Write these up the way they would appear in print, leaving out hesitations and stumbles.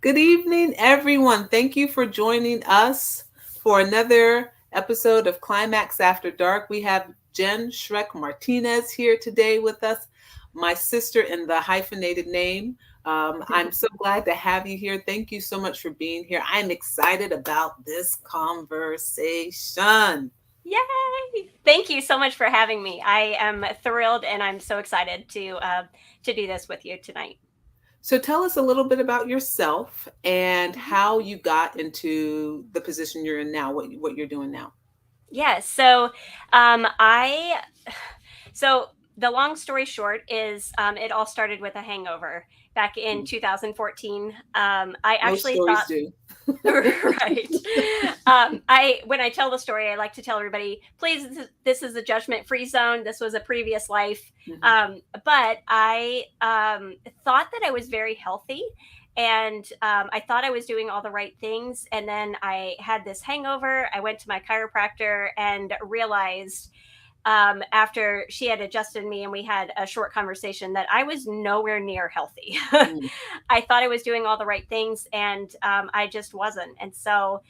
Good evening, everyone. Thank you for joining us for another episode of Climax After Dark. We have Jenn Schreck Martinez here today with us, my sister in the hyphenated name. I'm so glad to have you here. Thank you so much for being here. I'm excited about this conversation. Yay! Thank you so much for having me. I am thrilled and I'm so excited to do this with you tonight. So, tell us a little bit about yourself and Mhm. how you got into the position you're in now, what you're doing now. Yeah, I so the long story short is it all started with a hangover back in 2014. I Most actually stories thought do. right. I when I tell the story, I like to tell everybody, please, this is a judgment-free zone. This was a previous life, Mhm. but I thought that I was very healthy, and I thought I was doing all the right things. And then I had this hangover. I went to my chiropractor and realized after she had adjusted me and we had a short conversation that I was nowhere near healthy. Mm. I thought I was doing all the right things and I just wasn't. And so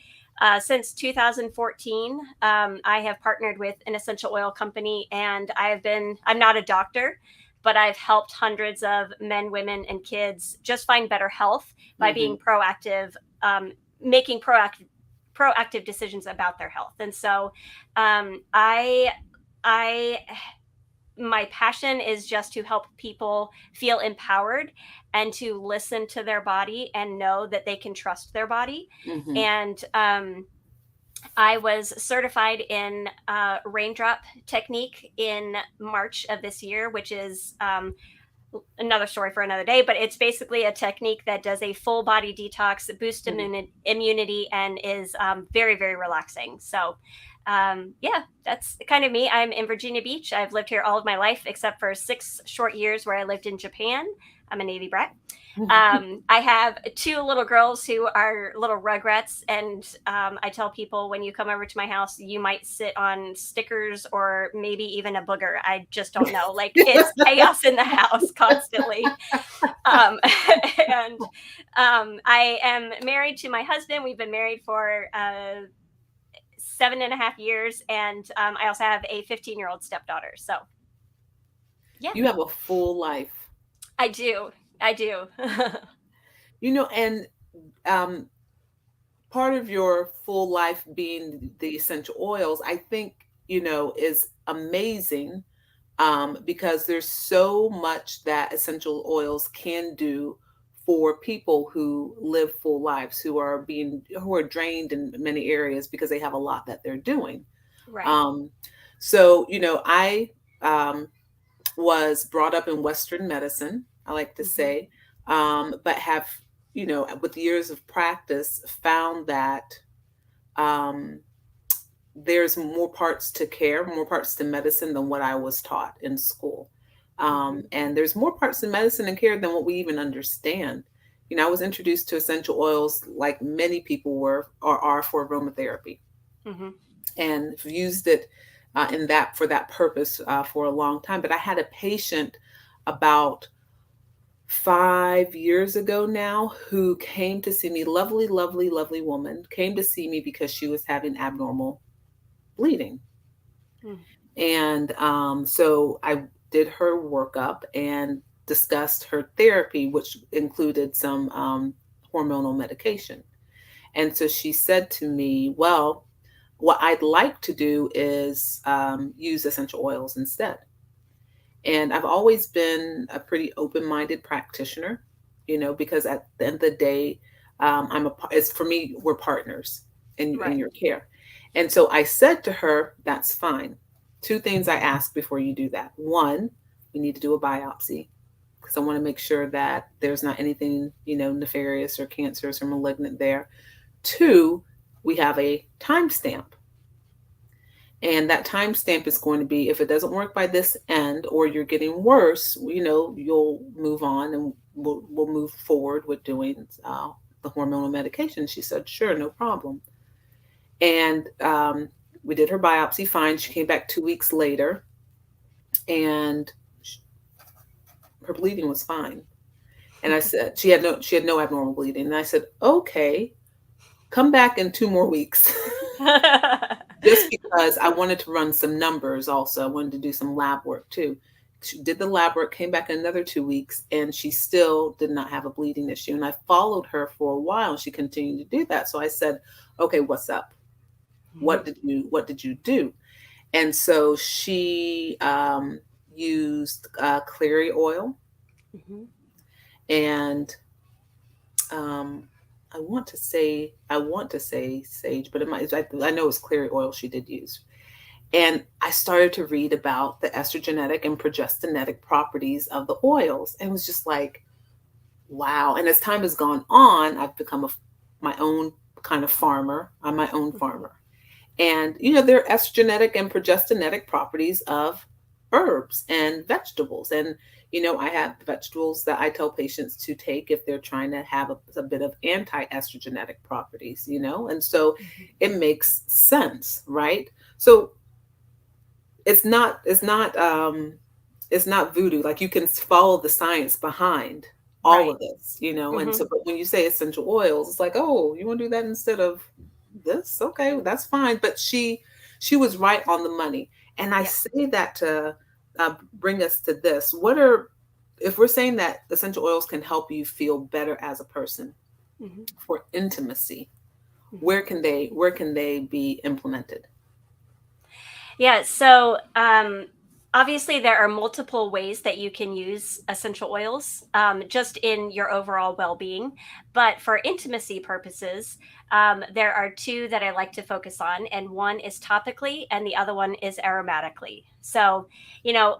since 2014, I have partnered with an essential oil company and I'm not a doctor, but I've helped hundreds of men, women, and kids just find better health by being Mhm. proactive, making proactive decisions about their health. And so um, I I my passion is just to help people feel empowered and to listen to their body and know that they can trust their body. Mhm. And I was certified in raindrop technique in March of this year, which is another story for another day, but it's basically a technique that does a full body detox, boosts Mhm. immunity, and is very, very relaxing. So, yeah, that's kind of me. I'm in Virginia Beach. I've lived here all of my life except for 6 short years where I lived in Japan. I'm a Navy brat. I have two little girls who are little rugrats, and I tell people when you come over to my house, you might sit on stickers or maybe even a booger. I just don't know. Like it's chaos in the house constantly. Um, and I am married to my husband. We've been married for 7.5 years, and I also have a 15-year-old stepdaughter. So yeah, You have a full life. I do. I do. And um, part of your full life being the essential oils, I think, is amazing because there's so much that essential oils can do for people who live full lives, who are drained in many areas because they have a lot that they're doing. Right. Um, I um, was brought up in Western medicine, I like to Hmm. say, but have, with years of practice, found that um, there's more parts to care, more parts to medicine than what I was taught in school. Hmm. And there's more parts to medicine and care than what we even understand. I was introduced to essential oils like many people were or are for aromatherapy Hmm. and used it in that for that purpose for a long time. But I had a patient about 5 years ago now who came to see me, lovely, lovely, lovely woman, came to see me because she was having abnormal bleeding. And so I did her workup and discussed her therapy, which included some hormonal medication. And so she said to me, well, what I'd like to do is use essential oils instead. And I've always been a pretty open minded practitioner, because at the end of the day, it's for me, we're partners in Right. your care. And so I said to her, that's fine. Two things I ask before you do that. One, we need to do a biopsy because I want to make sure that there's not anything, nefarious or cancerous or malignant there. Two, we have a timestamp, and that timestamp is going to be if it doesn't work by this end or you're getting worse, you'll move on and we'll move forward with doing the hormonal medication. She said, sure, no problem. And we did her biopsy, fine. She came back 2 weeks later and her bleeding was fine. And I said, she had no abnormal bleeding. And I said, okay, come back in 2 more weeks. Just because I wanted to run some numbers also. I wanted to do some lab work too. She did the lab work, came back in another 2 weeks, and she still did not have a bleeding issue. And I followed her for a while, and she continued to do that. So I said, okay, what's up? What did you do? And so she used clary oil, and um, I want to say sage, but it might. I know it's clary oil she did use. And I started to read about the estrogenetic and progestenetic properties of the oils, and was just like, wow. And as time has gone on, I've become my own kind of farmer. I'm my own farmer. And, there are estrogenic and progestenetic properties of herbs and vegetables. And, I have vegetables that I tell patients to take if they're trying to have a bit of anti estrogenic properties, and so it makes sense, right? So it's not voodoo. Like, you can follow the science behind all Right. of this. And Mm-hmm. so, but when you say essential oils, it's like, oh, you want to do that instead of this? Okay, that's fine. But she was right on the money. And I Yeah. say that to bring us to this. If we're saying that essential oils can help you feel better as a person Mm-hmm. for intimacy, Mm-hmm. where can they be implemented? Yeah, so obviously there are multiple ways that you can use essential oils just in your overall well being. But for intimacy purposes, there are two that I like to focus on, and one is topically, and the other one is aromatically. So,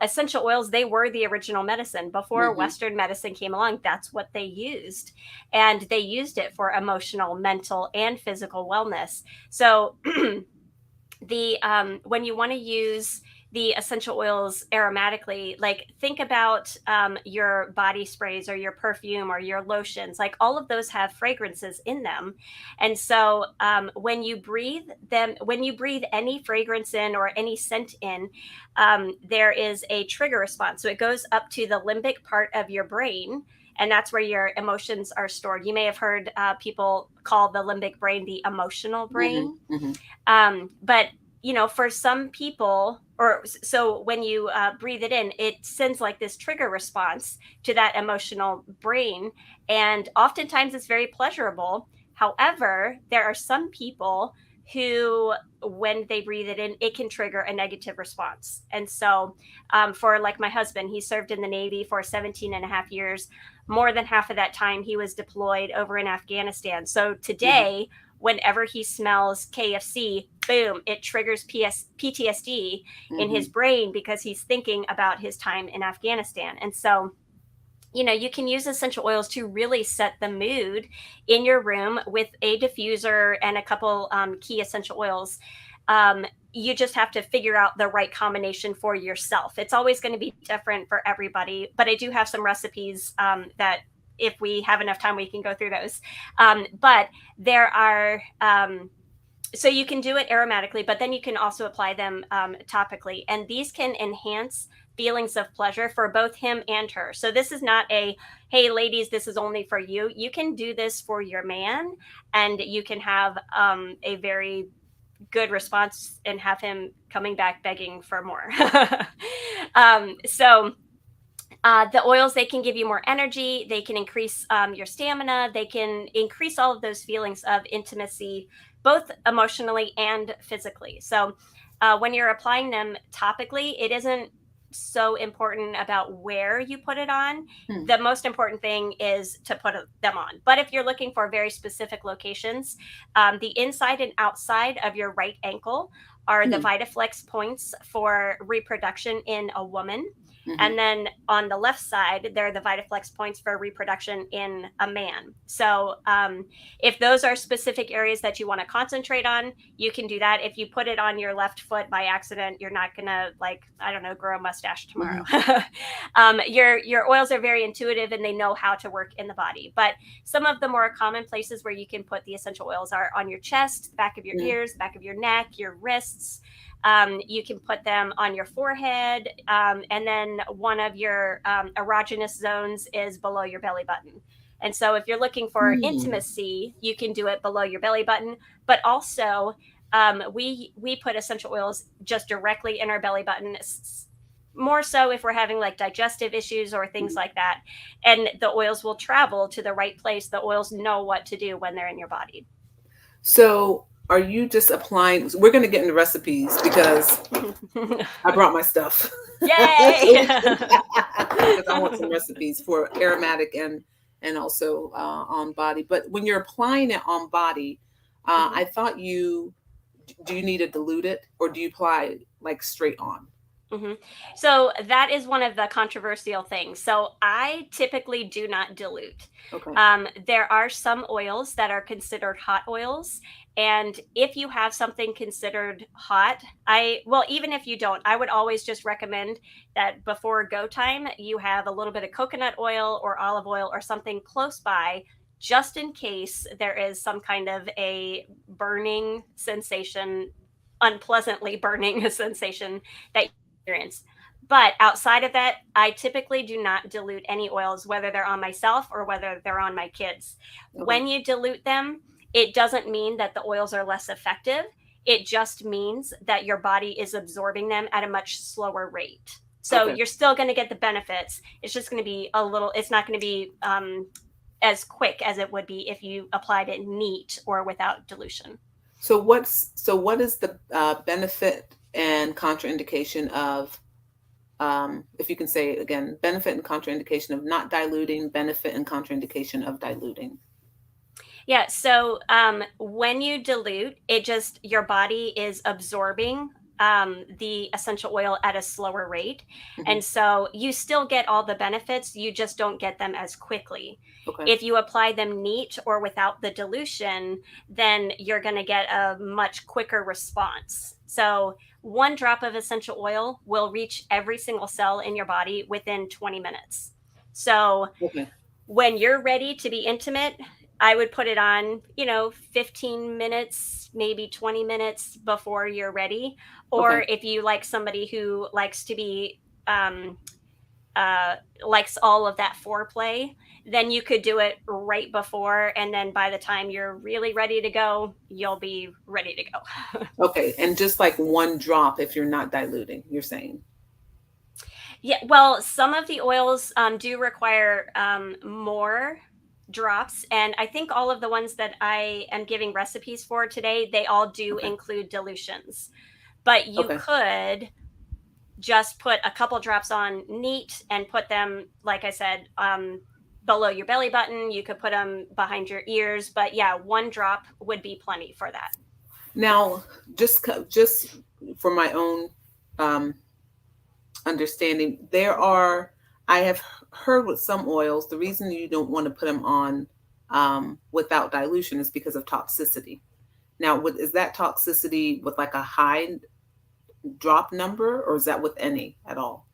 essential oils, they were the original medicine. Before Hmm. Western medicine came along, that's what they used. And they used it for emotional, mental, and physical wellness. So, the when you want to use the essential oils aromatically, like think about your body sprays or your perfume or your lotions, like all of those have fragrances in them. And so when you breathe any fragrance in or any scent in, there is a trigger response. So it goes up to the limbic part of your brain, and that's where your emotions are stored. You may have heard people call the limbic brain the emotional Hmm. brain. Hmm. But for some people, or so when you breathe it in, it sends like this trigger response to that emotional brain, and oftentimes it's very pleasurable. However, there are some people who, when they breathe it in, it can trigger a negative response. And so for like my husband, he served in the Navy for 17 and a half years. More than half of that time he was deployed over in Afghanistan. So Hmm. today, whenever he smells KFC, boom, it triggers PTSD in his Hmm. brain because he's thinking about his time in Afghanistan. And so, you can use essential oils to really set the mood in your room with a diffuser and a couple key essential oils. You just have to figure out the right combination for yourself. It's always going to be different for everybody, but I do have some recipes that if we have enough time, we can go through those. But there are so you can do it aromatically, but then you can also apply them topically, and these can enhance feelings of pleasure for both him and her. So this is not a, hey ladies, this is only for you. You can do this for your man, and you can have a very good response and have him coming back begging for more. So the oils, they can give you more energy, they can increase your stamina, they can increase all of those feelings of intimacy, both emotionally and physically. So when you're applying them topically, it isn't so important about where you put it on. Hmm. The most important thing is to put them on. But if you're looking for very specific locations, the inside and outside of your right ankle are the Hmm. Vitaflex points for reproduction in a woman. Hmm. And then on the left side, there are the Vitaflex points for reproduction in a man. So if those are specific areas that you want to concentrate on, you can do that. If you put it on your left foot by accident, you're not gonna, like, I don't know, grow a mustache Hmm. tomorrow. Your oils are very intuitive and they know how to work in the body. But some of the more common places where you can put the essential oils are on your chest, the back of your Hmm. ears, the back of your neck, your wrists. You can put them on your forehead, and then one of your erogenous zones is below your belly button. And so, if you're looking for Hmm. intimacy, you can do it below your belly button. But also, we put essential oils just directly in our belly button, more so if we're having like digestive issues or things like that. And the oils will travel to the right place. The oils know what to do when they're in your body. So are you just applying? We're going to get into recipes because I brought my stuff. Yay! Because I want some recipes for aromatic and also on body. But when you're applying it on body, Mhm. I thought you do you need to dilute it or do you apply like straight on? Mm-hmm. So that is one of the controversial things. So I typically do not dilute. Okay. There are some oils that are considered hot oils. And if you have something considered hot, well, even if you don't, I would always just recommend that before go time, you have a little bit of coconut oil or olive oil or something close by, just in case there is some kind of a burning sensation, unpleasantly burning sensation that experience. But outside of that, I typically do not dilute any oils, whether they're on myself or whether they're on my kids. Okay. When you dilute them, it doesn't mean that the oils are less effective. It just means that your body is absorbing them at a much slower rate. So Okay. you're still going to get the benefits. It's just going to be a little, it's not going to be as quick as it would be if you applied it neat or without dilution. So what is the benefit and contraindication of if you can say it again, benefit and contraindication of not diluting, benefit and contraindication of diluting. Yeah. So when you dilute, it just your body is absorbing the essential oil at a slower rate, Hmm. and so you still get all the benefits. You just don't get them as quickly. Okay. If you apply them neat or without the dilution, then you're going to get a much quicker response. So one drop of essential oil will reach every single cell in your body within 20 minutes. So Okay. when you're ready to be intimate, I would put it on, 15 minutes, maybe 20 minutes before you're ready. Okay. Or if you like somebody who likes to be, um, uh, likes all of that foreplay, then you could do it right before. And then by the time you're really ready to go, you'll be ready to go. Okay. And just like one drop if you're not diluting, you're saying. Yeah, well, some of the oils do require more drops, and I think all of the ones that I am giving recipes for today, they all do Okay. include dilutions. But you Okay. could just put a couple drops on neat and put them, like I said, below your belly button. You could put them behind your ears, but yeah, one drop would be plenty for that. Now, just for my own um, understanding, I have heard with some oils, the reason you don't want to put them on without dilution is because of toxicity. Now, is that toxicity with like a high drop number, or is that with any at all?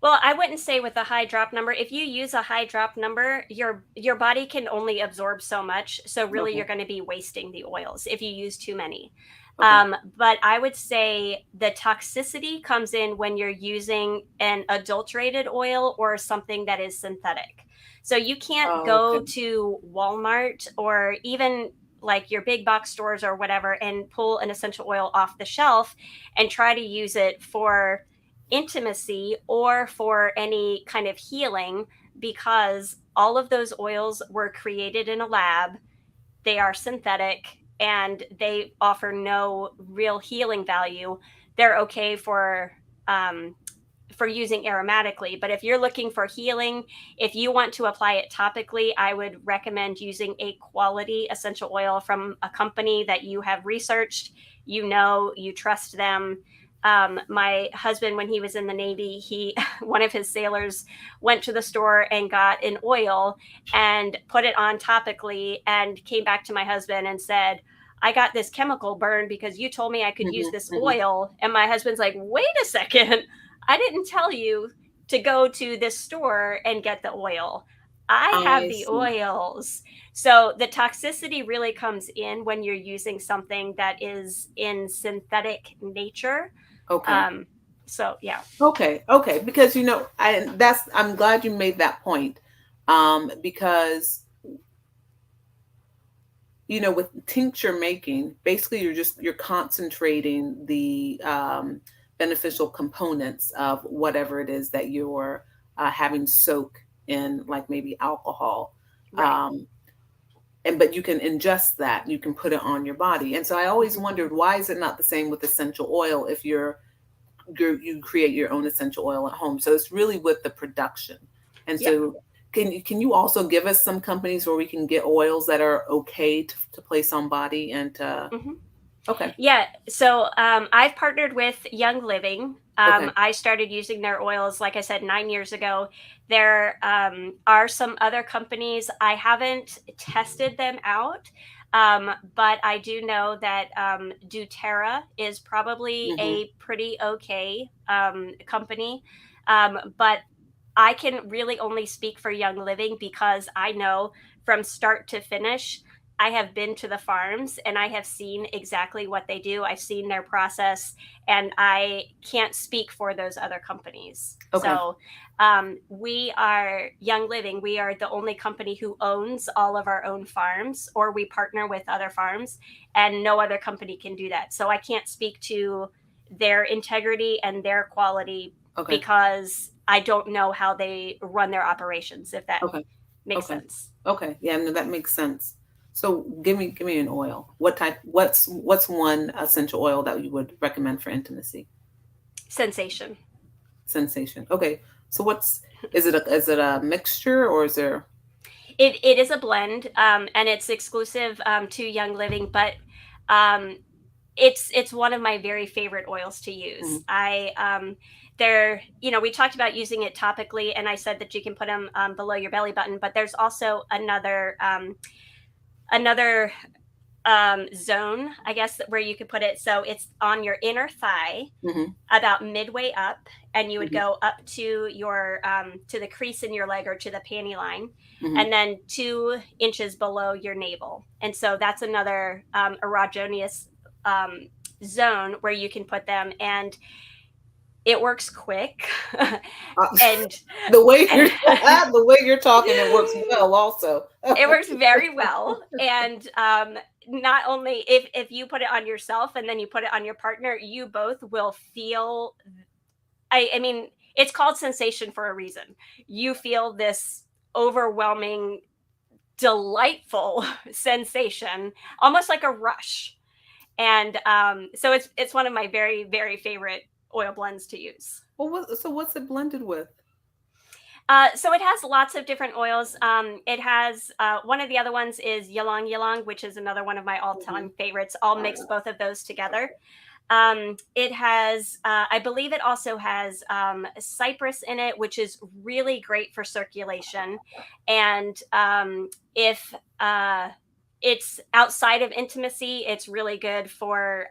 Well, I wouldn't say with a high drop number. If you use a high drop number, your body can only absorb so much. So really, Okay. you're going to be wasting the oils if you use too many. Okay. But I would say the toxicity comes in when you're using an adulterated oil or something that is synthetic. So you can't Oh, go okay. to Walmart or even like your big box stores or whatever and pull an essential oil off the shelf and try to use it for intimacy or for any kind of healing, because all of those oils were created in a lab. They are synthetic and they offer no real healing value. They're okay for using aromatically, but if you're looking for healing, if you want to apply it topically, I would recommend using a quality essential oil from a company that you have researched, you trust them. My husband, when he was in the Navy, he one of his sailors went to the store and got an oil and put it on topically and came back to my husband and said, I got this chemical burn because you told me I could use Hmm. this Hmm. oil. And my husband's like, wait a second, I didn't tell you to go to this store and get the oil. I have I the see. oils. So the toxicity really comes in when you're using something that is in synthetic nature. Okay. Um, so yeah. Okay. Okay. Because I'm glad you made that point. Because with tincture making, basically you're concentrating the beneficial components of whatever it is that you're having soak in, like maybe alcohol. Right. Um, and but you can ingest that, you can put it on your body. And so I always Hmm. wondered, why is it not the same with essential oil if you create your own essential oil at home? So it's really with the production. And Yeah. so can you also give us some companies where we can get oils that are okay to place on body and to Hmm. okay. Yeah. So I've partnered with Young Living. Okay. I started using their oils, like I said, 9 years ago. There are some other companies. I haven't tested them out, but I do know that doTERRA is probably Hmm. a pretty okay company. But I can really only speak for Young Living because I know from start to finish, I have been to the farms and I have seen exactly what they do. I've seen their process, and I can't speak for those other companies. Okay. So, we are Young Living. We are the only company who owns all of our own farms, or we partner with other farms, and no other company can do that. So, I can't speak to their integrity and their quality Okay. because I don't know how they run their operations, if that Okay. makes Okay. sense. Okay. Yeah, no, that makes sense. So give me an oil. What's one essential oil that you would recommend for intimacy? Sensation. Sensation. Okay. So is it a mixture or is there It is a blend, and it's exclusive to Young Living, but um, it's one of my very favorite oils to use. mhm, We talked about using it topically, and I said that you can put them below your belly button, but there's also another zone, I guess, where you could put it. So it's on your inner thigh, mhm, about midway up, and you would mhm, go up to your to the crease in your leg or to the panty line, mhm. and then 2 inches below your navel. And so that's another erogenous um, zone where you can put them, and it works quick. Uh, And the way you're the way you're talking, it works well also. it works very well. And not only if you put it on yourself and then you put it on your partner, you both will feel, I mean, it's called sensation for a reason. You feel this overwhelming, delightful sensation, almost like a rush. And so it's one of my very very favorite oil blends to use. What's it blended with? So it has lots of different oils. It has one of the other ones is ylang ylang, which is another one of my Mhm. all-time favorites. I'll mix both of those together. It has, I believe, it also has cypress in it, which is really great for circulation. And if uh, it's outside of intimacy, it's really good for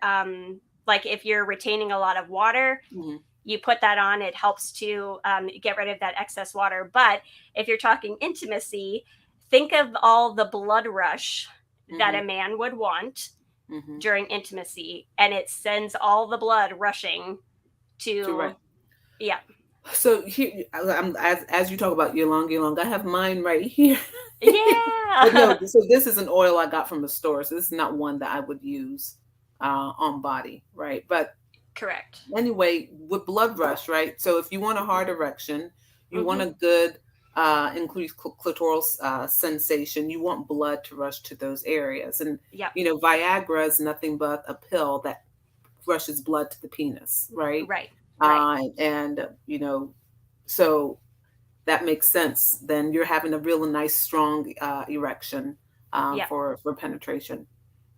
like if you're retaining a lot of water, Mhm. you put that on, it helps to get rid of that excess water. But if you're talking intimacy, think of all the blood rush that Mhm. a man would want Mhm. during intimacy, and it sends all the blood rushing You're to, right. yeah. So here, as you talk about ylang ylang, I have mine right here. But no, Yeah. so this is an oil I got from the store. So this is not one that I would use on body, right? But Correct. anyway, with blood rush, right? So if you want a hard erection, you want Mm-hmm. a good increased clitoral sensation, you want blood to rush to those areas. And Yep. Viagra is nothing but a pill that rushes blood to the penis, right? Right. Right. And so that makes sense. Then you're having a real nice, strong erection Yep. for penetration.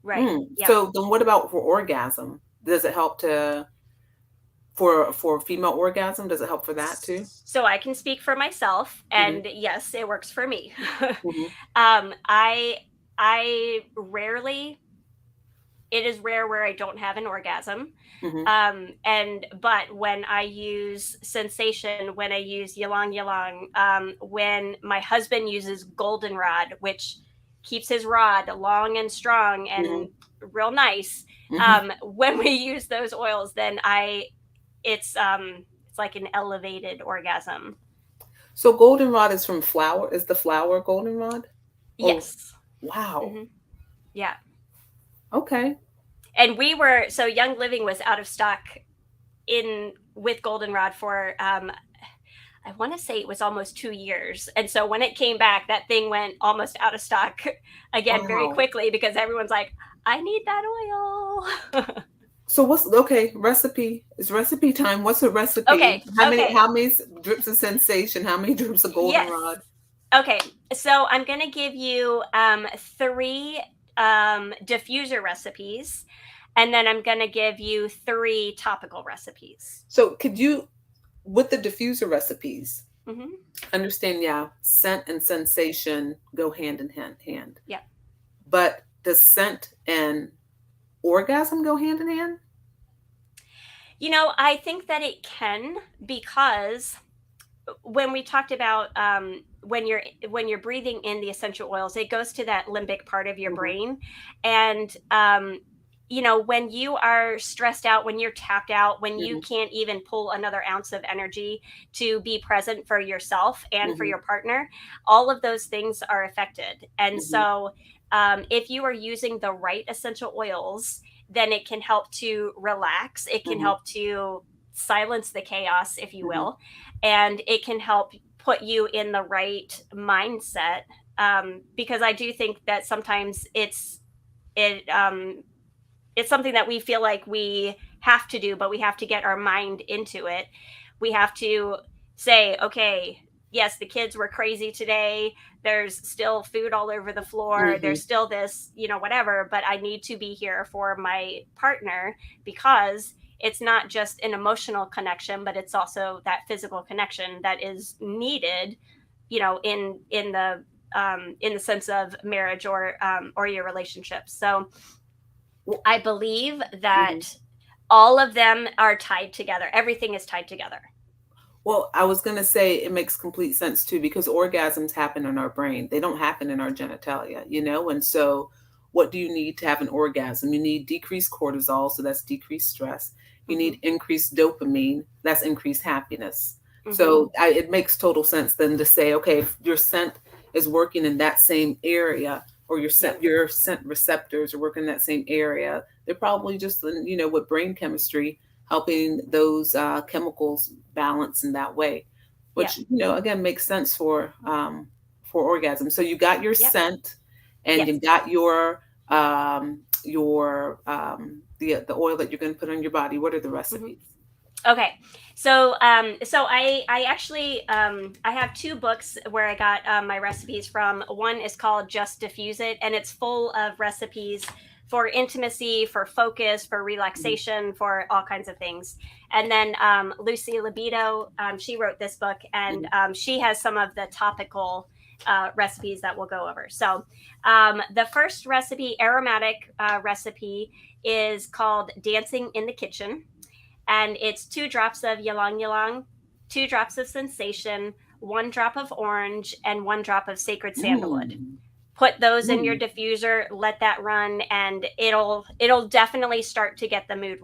Right. Yep. So then, what about for orgasm? Does it help to for female orgasm? Does it help for that too? So I can speak for myself, Hmm. and yes, it works for me. Hmm. I rarely it is rare where I don't have an orgasm. Mm-hmm. And but when I use sensation, when I use ylang ylang, when my husband uses goldenrod, which keeps his rod long and strong Mm-hmm. and real nice, Mm-hmm. when we use those oils, then it's like an elevated orgasm. So goldenrod is from flower. Is the flower goldenrod? Oh, Yes. wow. Hmm. Yeah. Okay. And we were so Young Living was out of stock in with goldenrod for I want to say it was almost 2 years. And so when it came back, that thing went almost out of stock again very Wow. quickly because everyone's like, I need that oil. So what's okay? Recipe. It's recipe time. What's a recipe? Okay. Okay. How many drips of sensation? How many drips of Yes. goldenrod? Okay. So I'm going to give you three diffuser recipes, and then I'm going to give you three topical recipes. So could you, with the diffuser recipes, Hmm. understand? Yeah, scent and sensation go hand in hand. Yeah. But does scent and orgasm go hand in hand? I think that it can because when we talked about when you're breathing in the essential oils, it goes to that limbic part of your Mm-hmm. brain, and when you are stressed out, when you're tapped out, when you Mm-hmm. can't even pull another ounce of energy to be present for yourself and for Mm-hmm. your partner, all of those things are affected. And Mm-hmm. so, if you are using the right essential oils, then it can help to relax. It can Mm-hmm. help to silence the chaos, if you Mm-hmm. will, and it can help put you in the right mindset. Because I do think that sometimes it's something that we feel like we have to do, but we have to get our mind into it. We have to say, okay, yes, the kids were crazy today. There's still food all over the floor. Mm-hmm. There's still this, whatever, but I need to be here for my partner because it's not just an emotional connection, but it's also that physical connection that is needed, in the sense of marriage or your relationship. So I believe Mm-hmm. that all of them are tied together. Everything is tied together. Well, I was gonna say it makes complete sense too because orgasms happen in our brain. They don't happen in our genitalia, you know? And so what do you need to have an orgasm? You need decreased cortisol, so that's decreased stress. You Mm-hmm. need increased dopamine, that's increased happiness. Mm-hmm. So it makes total sense then to say, okay, if your scent is working in that same area, or Yep. your scent receptors are working in that same area, they're probably just with brain chemistry helping those chemicals balance in that way, Yep. which again makes sense for orgasm. So you got your Yep. scent, and Yes. you got the oil that you're going to put on your body. What are the Mm-hmm. recipes? Okay. So I actually I have two books where I got my recipes from. One is called Just Diffuse It, and it's full of recipes for intimacy, for focus, for Mhm. relaxation, for all kinds of things. And then Lucy Libido, she wrote this book, and Mhm. she has some of the topical recipes that we'll go over. So the first recipe, aromatic recipe, is called Dancing in the Kitchen, and it's 2 drops of ylang ylang, 2 drops of sensation, 1 drop of orange, and 1 drop of sacred sandalwood. Mm. Put those in your Mm. diffuser, let that run, and it'll definitely start to get the mood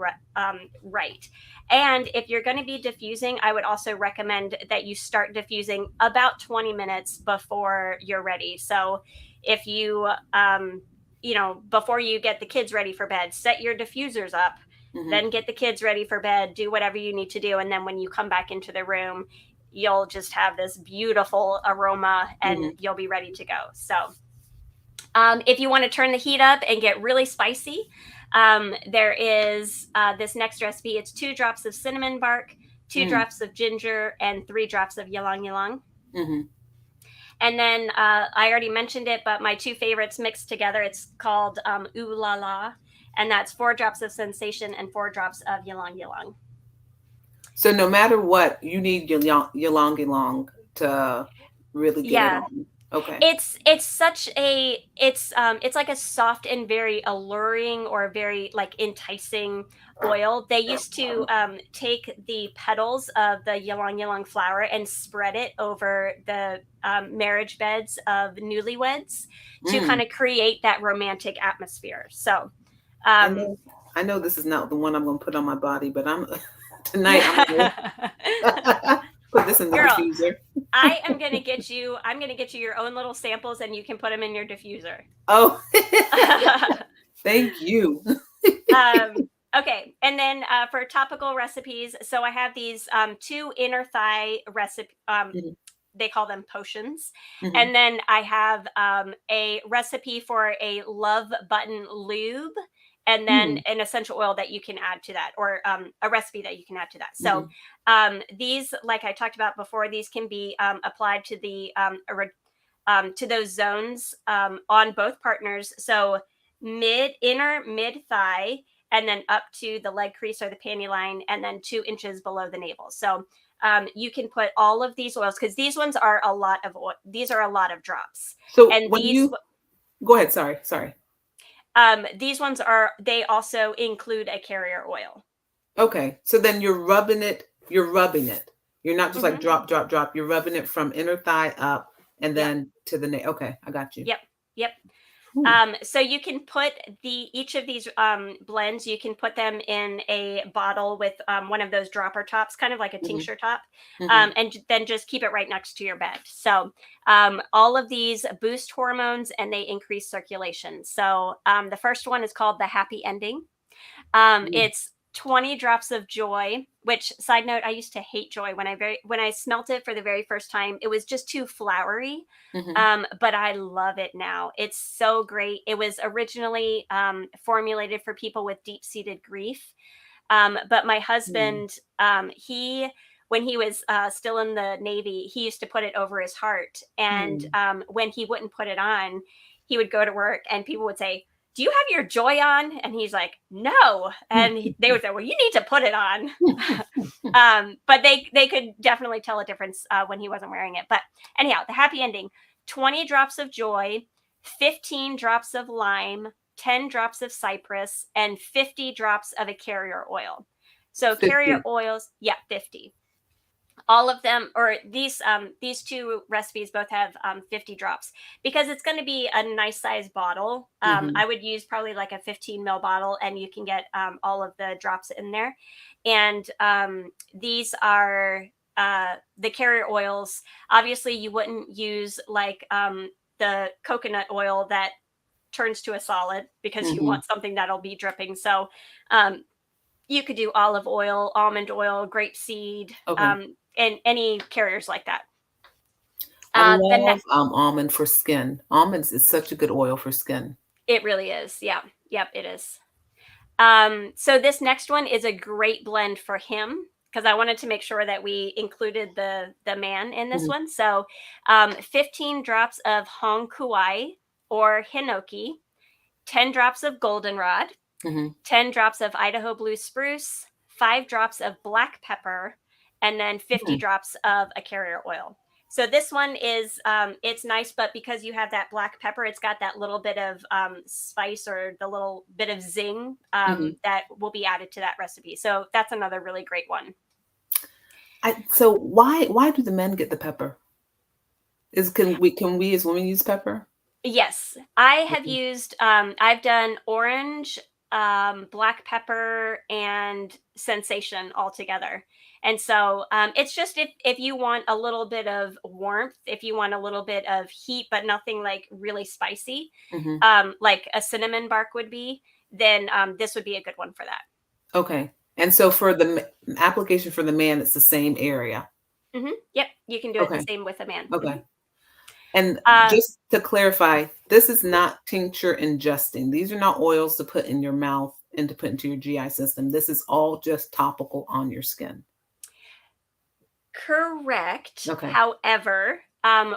right. And if you're going to be diffusing, I would also recommend that you start diffusing about 20 minutes before you're ready. So if before you get the kids ready for bed, set your diffusers up, Mhm. then get the kids ready for bed, do whatever you need to do, and then when you come back into the room, you'll just have this beautiful aroma and Mhm. you'll be ready to go. So if you want to turn the heat up and get really spicy, there is this next recipe. It's 2 drops of cinnamon bark, two Mm. drops of ginger, and 3 drops of ylang ylang. Mhm. And then I already mentioned it, but my two favorites mixed together, it's called Ooh La La. And that's 4 drops of sensation and 4 drops of ylang ylang. So no matter what, you need your ylang ylang to really get it Yeah, on. Okay. It's such a it's like a soft and very alluring or very like enticing oil. They used to take the petals of the ylang ylang flower and spread it over the marriage beds of newlyweds to kind Mm. of create that romantic atmosphere. So, I um, know. I know this is not the one I'm going to put on my body, but I'm tonight. I'm going to put this in the girl, diffuser. I'm gonna get you your own little samples, and you can put them in your diffuser. Oh, thank you. um, okay, and then for topical recipes, so I have these two inner thigh recipe. Mhm, They call them potions, mhm, and then I have a recipe for a love button lube, and then mhm, an essential oil that you can add to that, or a recipe that you can add to that. So mhm, these, like I talked about before, these can be applied to the to those zones on both partners. So inner mid thigh, and then up to the leg crease or the panty line, and then 2 inches below the navel. So you can put all of these oils because these ones are a lot of oil. These are a lot of drops, So and when you go ahead, sorry, sorry. these ones are they also include a carrier oil. Okay, so then you're rubbing it. You're rubbing it. You're not just like Hmm. drop, drop, drop. You're rubbing it from inner thigh up and Yep, then to the nail. Okay, I got you. yep, yep. Ooh. So you can put each of these blends. You can put them in a bottle with one of those dropper tops, kind of like a Mhm, tincture top, mhm, and then just keep it right next to your bed. So all of these boost hormones and they increase circulation. So the first one is called the happy ending. mm, It's 20 drops of joy, which side note, I used to hate joy when I smelt it for the very first time. It was just too flowery. mhm, But I love it now. It's so great. It was originally formulated for people with deep-seated grief. But my mm, husband, he when he was still in the Navy, he used to put it over his heart. And mm. when he wouldn't put it on, he would go to work and people would say, "Do you have your joy on?" And he's like, "No." And they would say, "Well, you need to put it on." But they could definitely tell a difference when he wasn't wearing it. But anyhow, the happy ending: 20 drops of joy, 15 drops of lime, 10 drops of cypress, and 50 drops of a carrier oil. So carrier 50. oils, yeah, 50. All of them, or these two recipes both have 50 drops because it's going to be a nice size bottle. Mhm, I would use probably like a 15 ml bottle, and you can get all of the drops in there. And these are the carrier oils. Obviously you wouldn't use like the coconut oil that turns to a solid because you mhm. want something that'll be dripping. So um, you could do olive oil, almond oil, grapeseed, Okay. and any carriers like that. I The love, next, almond for skin. Almonds is such a good oil for skin. it really is. Yeah, yep, it is. So this next one is a great blend for him because I wanted to make sure that we included the man in this Mhm, one. So 15 drops of Hong Kuai or Hinoki, 10 drops of goldenrod, mhm, 10 drops of Idaho blue spruce, 5 drops of black pepper, and then 50 mhm, drops of a carrier oil. So this one is it's nice, but because you have that black pepper, it's got that little bit of spice or the little bit of zing mhm. that will be added to that recipe. So that's another really great one. So why do the men get the pepper? Is can we as women use pepper? Yes, I have Okay. used. I've done orange, black pepper, and sensation all together. And so it's just if you want a little bit of warmth, if you want a little bit of heat, but nothing like really spicy, Mhm. like a cinnamon bark would be, then this would be a good one for that. Okay. And so for the application for the man, it's the same area. Yep, you can do it the Okay. same with a man. Okay. And Uh, just to clarify, this is not tincture ingesting. These are not oils to put in your mouth and to put into your GI system. This is all just topical on your skin. Correct. Okay. However,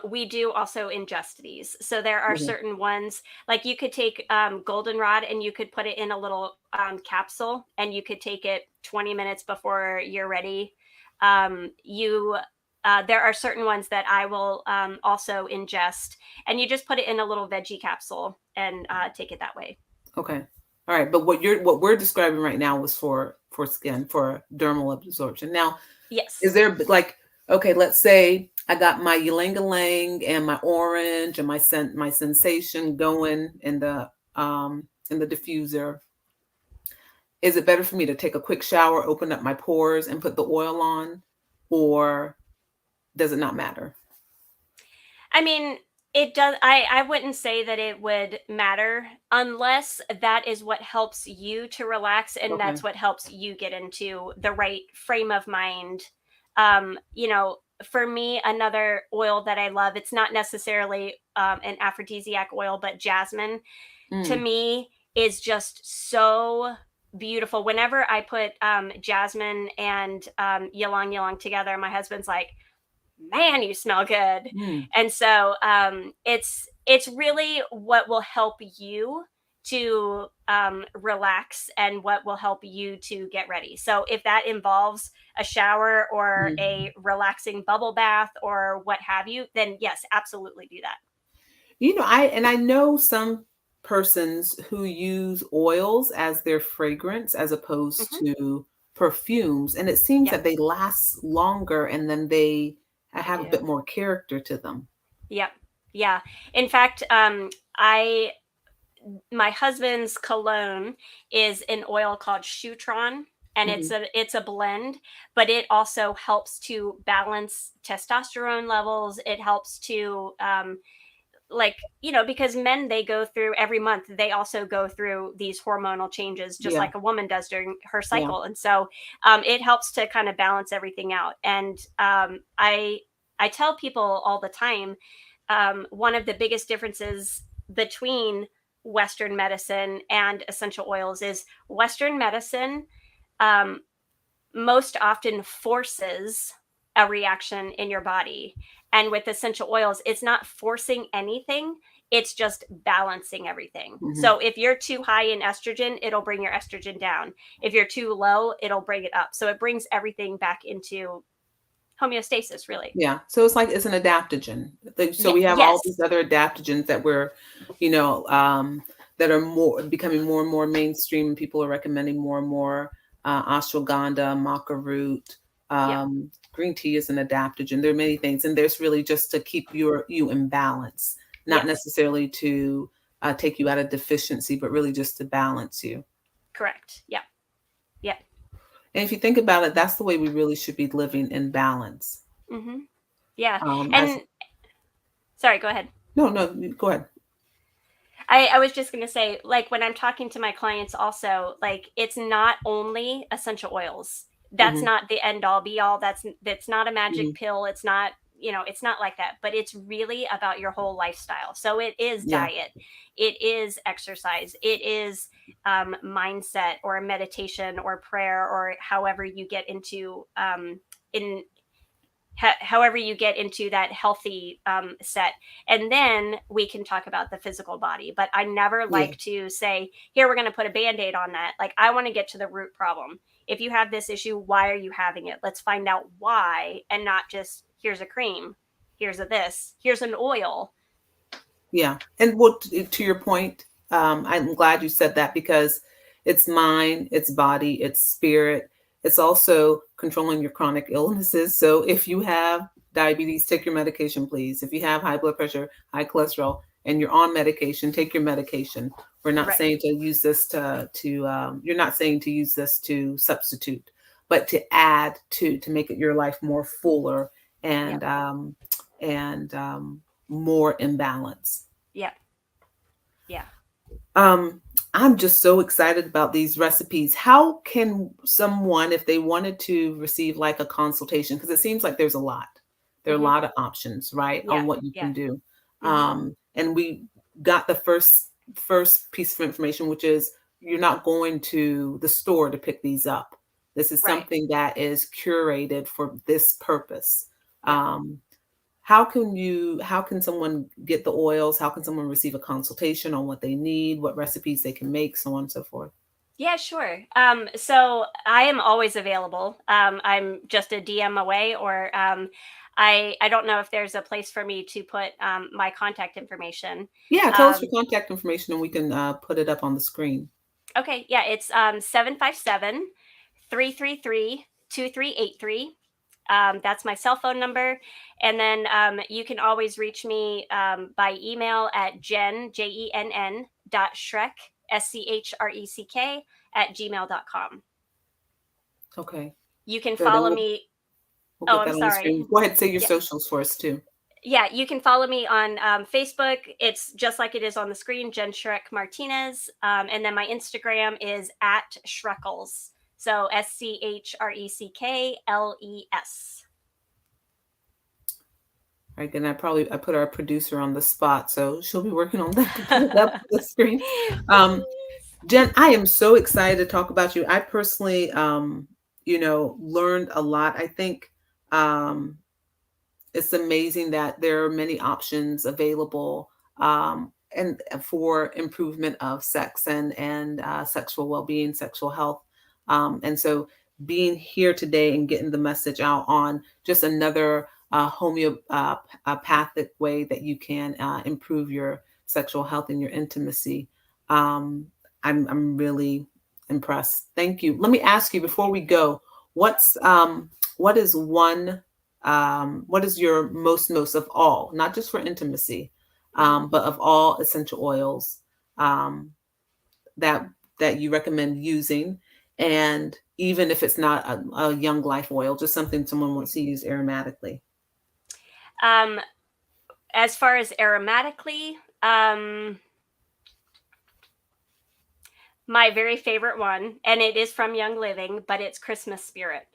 we do also ingest these. So there are Okay. certain ones, like you could take goldenrod and you could put it in a little capsule and you could take it 20 minutes before you're ready. You There are certain ones that I will also ingest, and you just put it in a little veggie capsule and take it that way. Okay. All right. But what we're describing right now was for skin, for dermal absorption. Now, is Yes. there like, okay, let's say I got my ylang ylang and my orange and my sensation going in the diffuser. Is it better for me to take a quick shower, open up my pores, and put the oil on, or does it not matter? I mean, it does. I wouldn't say that it would matter unless that is what helps you to relax and Okay. that's what helps you get into the right frame of mind. You know, for me, another oil that I love, it's not necessarily an aphrodisiac oil, but jasmine to Mm, me is just so beautiful. Whenever I put jasmine and ylang ylang together, my husband's like, man, you smell good. mm, And so it's really what will help you to relax and what will help you to get ready. So if that involves a shower or mm. a relaxing bubble bath or what have you, then yes, absolutely do that. I know some persons who use oils as their fragrance as opposed Hmm. to perfumes, and it seems Yeah, that they last longer and then they they have a do. bit more character to them. Yep. Yeah. In fact, I my husband's cologne is an oil called Shutron, and Mhm. it's a blend, but it also helps to balance testosterone levels. It helps to like, because men, they go through every month, they also go through these hormonal changes just Yeah, like a woman does during her yeah, cycle. And so it helps to kind of balance everything out. And I tell people all the time, one of the biggest differences between Western medicine and essential oils is Western medicine um, most often forces a reaction in your body. And with essential oils, it's not forcing anything, it's just balancing everything. mhm. So if you're too high in estrogen, it'll bring your estrogen down. If you're too low, it'll bring it up. So it brings everything back into homeostasis, really. Yeah, so it's like it's an adaptogen. So Yeah, we have all yes. these other adaptogens that you know, um, that are more becoming more and more mainstream. People are recommending more and more ashwagandha, maca root, Yep. green tea is an adaptogen. There are many things, and there's really just to keep you in balance, not Yes. necessarily to take you out of deficiency, but really just to balance you. Correct. Yep. Yep. And if you think about it, that's the way we really should be living in balance. Mm-hmm. Yeah. As And sorry, go ahead. no, no, go ahead. I was just gonna say, like when I'm talking to my clients also, like it's not only essential oils. That's Hmm. not the end all be all. That's not a magic Hmm. pill. It's not, it's not like that. But it's really about your whole lifestyle. So it is Yeah, diet, it is exercise, it is mindset or meditation or prayer or however you get into in however you get into that healthy set, and then we can talk about the physical body. But I never yeah, like to say, here, we're going to put a band-aid on that. Like, I want to get to the root problem. If you have this issue, why are you having it? Let's find out why, and not just, here's a cream, here's a this, here's an oil. yeah. And what to your point, I'm glad you said that because it's mind, it's body, it's spirit. It's also controlling your chronic illnesses. So if you have diabetes, take your medication, please. If you have high blood pressure, high cholesterol, and you're on medication, take your medication. We're not Right. saying to use this you're not saying to use this to substitute, but to add to make it your life more fuller Yep. and and more in balance. Yep. Yeah. Um, I'm just so excited about these recipes. How can someone, if they wanted to receive like a consultation, because it seems like there's a lot, there are a Mm-hmm. lot of options, right, Yeah. on what you Yeah. can do. Mm-hmm. And we got the first piece of information, which is you're not going to the store to pick these up. This is Right. something that is curated for this purpose. Yep. Um, how can someone get the oils? How can someone receive a consultation on what they need, what recipes they can make, so on and so forth? Yeah, sure. So I am always available. I'm just a DM away, or I don't know if there's a place for me to put my contact information. Yeah, tell us your Um, contact information and we can put it up on the screen. okay, yeah, it's 757 That's my cell phone number. And then you can always reach me by email at Jenn dot Schreck, Schreck, at gmail.com. Okay, You can good. And follow we'll me. we'll Oh, get I'm that on the sorry. screen. Go ahead, say your Yeah. socials for us too. Yeah, you can follow me on Facebook. It's just like it is on the screen, Jenn Schreck Martinez. And then my Instagram is at Schreckles. So Schreckles. Right, and I put our producer on the spot, so she'll be working on that to put it up on the screen. Um, Please. Jen, I am so excited to talk about you. I personally, learned a lot. I think um, it's amazing that there are many options available and for improvement of sex and sexual well-being, sexual health. And so being here today and getting the message out on just another homeopathic way that you can improve your sexual health and your intimacy. Um, I'm really impressed. Thank you. Let me ask you before we go, what's what is one what is your most of all, not just for intimacy, Mhm. but of all essential oils um, that that you recommend using, and even if it's not a young life oil, just something someone wants to use aromatically. Um, as far as aromatically, um, my very favorite one, and it is from Young Living, but it's Christmas Spirit.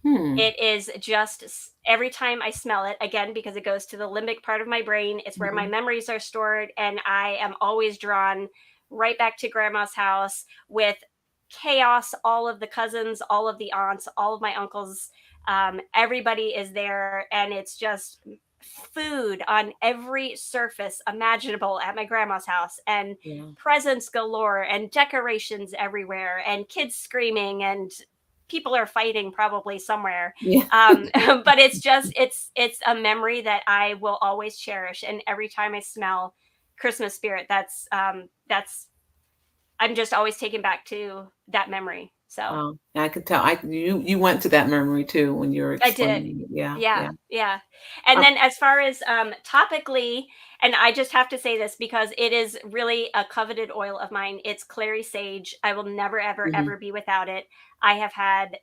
Hmm. It is just every time I smell it, again, because it goes to the limbic part of my brain, it's where my Mhm. memories are stored. And I am always drawn right back to grandma's house with chaos. All of the cousins, all of the aunts, all of my uncles, everybody is there. And it's just food on every surface imaginable at my grandma's house. And Yeah. presents galore and decorations everywhere and kids screaming and people are fighting probably somewhere. Yeah. But it's a memory that I will always cherish. And every time I smell Christmas Spirit, that's I'm just always taken back to that memory. So Wow. I could tell. You went to that memory too when you were I did. explaining it. Yeah. Yeah, Yeah. yeah. And Um, then as far as topically, and I just have to say this because it is really a coveted oil of mine. It's clary sage. I will never, ever, mhm. ever be without it. I have had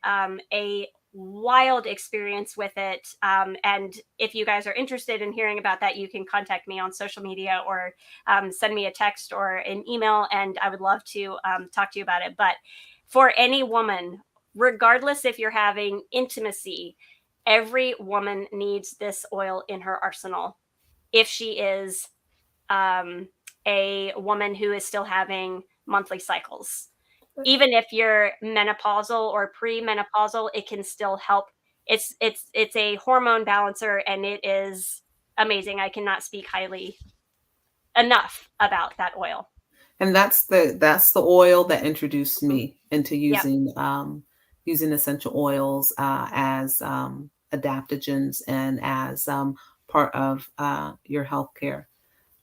a wild experience with it. And if you guys are interested in hearing about that, you can contact me on social media or send me a text or an email, and I would love to talk to you about it. But for any woman, regardless if you're having intimacy, every woman needs this oil in her arsenal if she is um, a woman who is still having monthly cycles. Even if you're menopausal or premenopausal, it can still help. It's a hormone balancer and it is amazing. I cannot speak highly enough about that oil. And that's the oil that introduced Mhm. me into Yep. using essential oils as adaptogens and as part of your healthcare.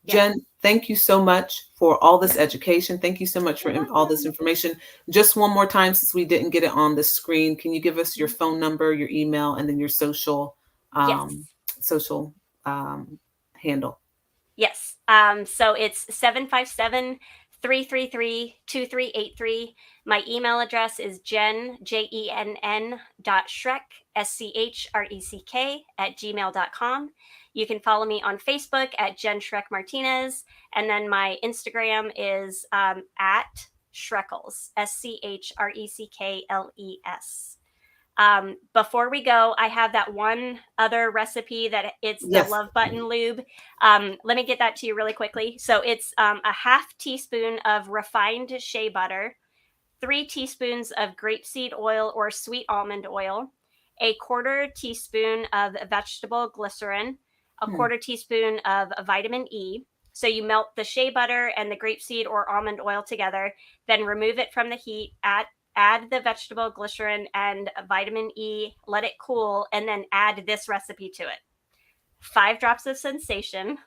Yep. Jen, thank you so much for all this education. Thank you so much for You're all this welcome. information. Just one more time, since we didn't get it on the screen, can you give us your Mhm. phone number, your email, and then your Yes. social um, handle? Yes. So it's 757-333-2383. My email address is Jenn dot Schreck, Schreck, at gmail.com. You can follow me on Facebook at Jenn Schreck Martinez. And then my Instagram is at Schreckles, Schreckles. Before we go, I have that one other recipe that it's the Yes. love button lube. Let me get that to you really quickly. So it's a half teaspoon of refined shea butter, 3 teaspoons of grapeseed oil or sweet almond oil, a quarter teaspoon of vegetable glycerin, a Hmm. quarter teaspoon of vitamin E. So you melt the shea butter and the grapeseed or almond oil together, then remove it from the heat, add the vegetable glycerin and vitamin E, let it cool, and then add this recipe to it. 5 drops of sensation,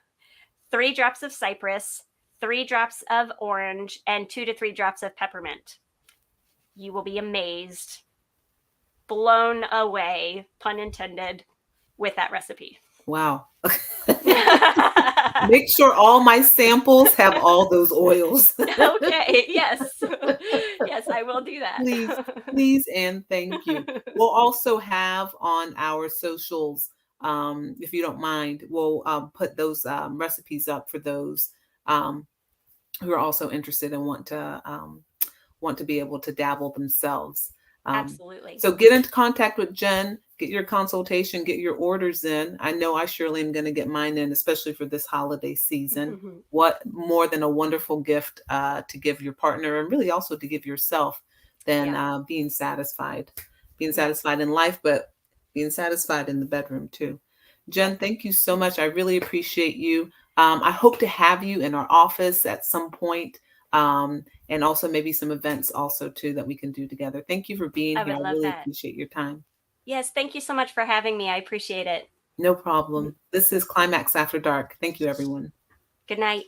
3 drops of cypress, 3 drops of orange, and 2 to 3 drops of peppermint. You will be amazed, blown away, pun intended, with that recipe. Wow. Make sure all my samples have all those oils. Okay, yes. Yes, I will do that. Please, please, and thank you. We'll also have on our socials, if you don't mind, we'll put those recipes up for those um, who are also interested and want to be able to dabble themselves. Um, Absolutely. so get into contact with Jenn, get your consultation, get your orders in. I know I surely am going to get mine in, especially for this holiday season. What more than a wonderful gift to give your partner, and really also to give yourself, than Yeah. being Yes. satisfied in life, but being satisfied in the bedroom too. Yep. Jenn, thank you so much. I really appreciate you. I hope to have you in our office at some point. And also maybe some events also too that we can do together. Thank you for being I here. would I love really that. appreciate your time. Yes, thank you so much for having me. I appreciate it. No problem. This is Climax After Dark. Thank you, everyone. Good night.